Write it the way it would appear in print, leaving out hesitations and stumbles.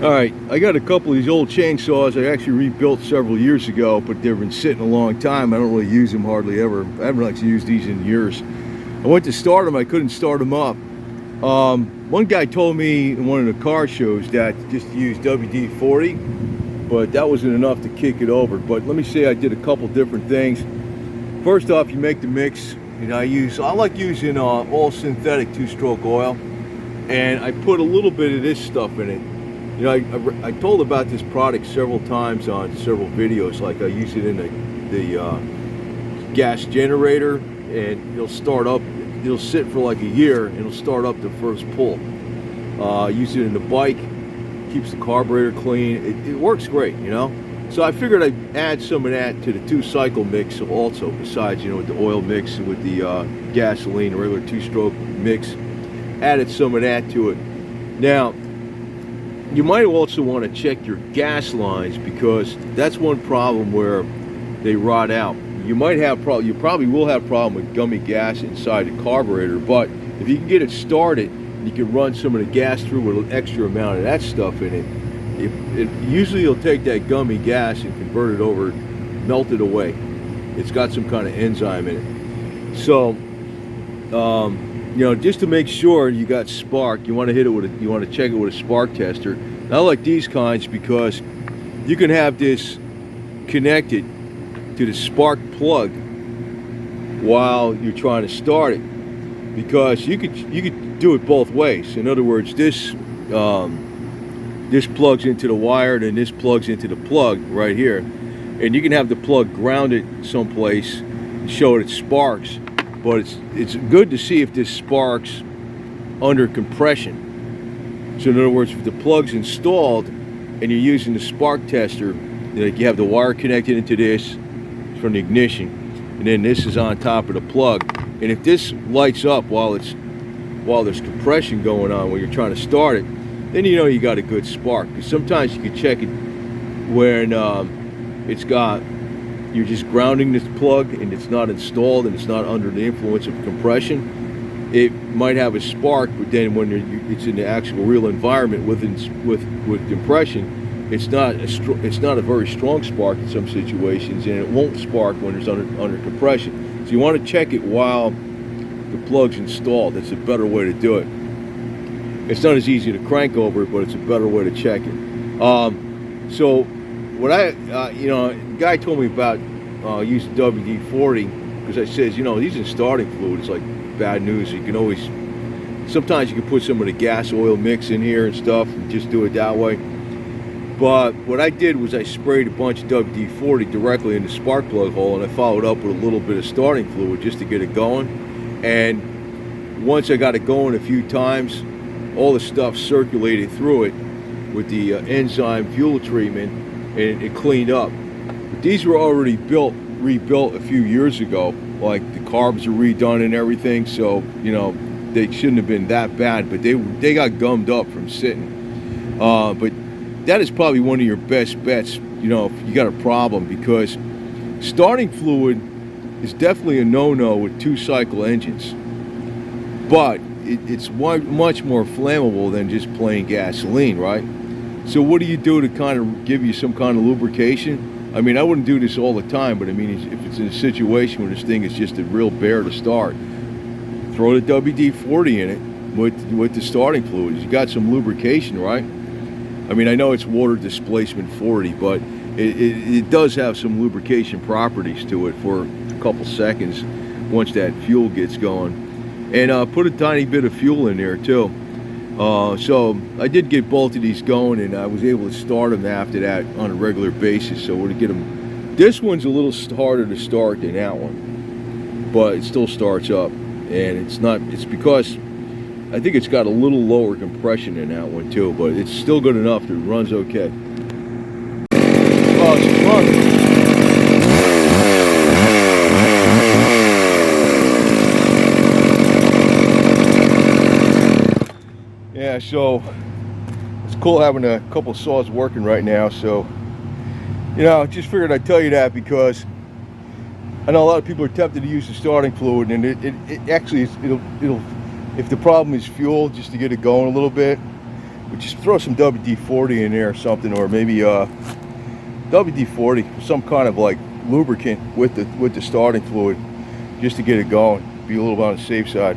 Alright, I got a couple of these old chainsaws I actually rebuilt several years ago, but they've been sitting a long time. I don't really use them hardly ever. I haven't actually used these in years. I went to start them, I couldn't start them up. One guy told me in one of the car shows that just to use WD-40, but that wasn't enough to kick it over. But let me say I did a couple different things. First off, you make the mix, and I like using all synthetic two-stroke oil, and I put a little bit of this stuff in it. You know, I told about this product several times on several videos. Like I use it in the gas generator, and it'll start up. It'll sit for like a year, and it'll start up the first pull. Use it in the bike, keeps the carburetor clean. It works great, you know. So I figured I'd add some of that to the 2-cycle mix also. Besides, you know, with the oil mix and with the gasoline, the regular 2-stroke mix, added some of that to it. Now, you might also want to check your gas lines, because that's one problem where they rot out. You probably will have a problem with gummy gas inside the carburetor, but if you can get it started, you can run some of the gas through with an extra amount of that stuff in it. Usually you'll take that gummy gas and convert it over, melt it away. It's got some kind of enzyme in it. So, you know, just to make sure you got spark, you want to check it with a spark tester. I like these kinds because you can have this connected to the spark plug while you're trying to start it, because you could do it both ways. In other words, this plugs into the wire, and this plugs into the plug right here, and you can have the plug grounded someplace and show it sparks. But it's good to see if this sparks under compression. So in other words, if the plug's installed and you're using the spark tester, like you have the wire connected into this from the ignition, and then this is on top of the plug, and if this lights up while there's compression going on when you're trying to start it, then you know you got a good spark. Because sometimes you can check it when you're just grounding this plug and it's not installed and it's not under the influence of compression. It might have a spark, but then when it's in the actual real environment with compression, it's not a very strong spark in some situations, and it won't spark when it's under compression. So you want to check it while the plug's installed. That's a better way to do it. It's not as easy to crank over it, but it's a better way to check it. So what the guy told me about using WD-40, because I says, you know, these are starting fluid. It's like bad news. You can always, sometimes you can put some of the gas oil mix in here and stuff and just do it that way. But what I did was I sprayed a bunch of WD-40 directly in the spark plug hole, and I followed up with a little bit of starting fluid just to get it going. And once I got it going a few times, all the stuff circulated through it with the enzyme fuel treatment, and it cleaned up. But these were already rebuilt a few years ago. Like the carbs are redone and everything, so you know they shouldn't have been that bad. But they got gummed up from sitting. But that is probably one of your best bets, you know, if you got a problem, because starting fluid is definitely a no-no with 2-cycle engines. But it's much more flammable than just plain gasoline, right? So what do you do to kind of give you some kind of lubrication? I mean, I wouldn't do this all the time, but I mean, if it's in a situation where this thing is just a real bear to start, throw the WD-40 in it with the starting fluid. You got some lubrication, right? I mean, I know it's water displacement 40, but it does have some lubrication properties to it for a couple seconds once that fuel gets going. And put a tiny bit of fuel in there too. So I did get both of these going, and I was able to start them after that on a regular basis. So to get them, this one's a little harder to start than that one, but it still starts up. And it's because I think it's got a little lower compression in that one too, but it's still good enough that it runs okay. Oh, it's fun. Yeah, so it's cool having a couple saws working right now. So, you know, I just figured I'd tell you that, because I know a lot of people are tempted to use the starting fluid, and it actually it'll if the problem is fuel, just to get it going a little bit. But just throw some WD-40 in there or something, or maybe WD-40, some kind of like lubricant with the starting fluid, just to get it going. Be a little bit on the safe side.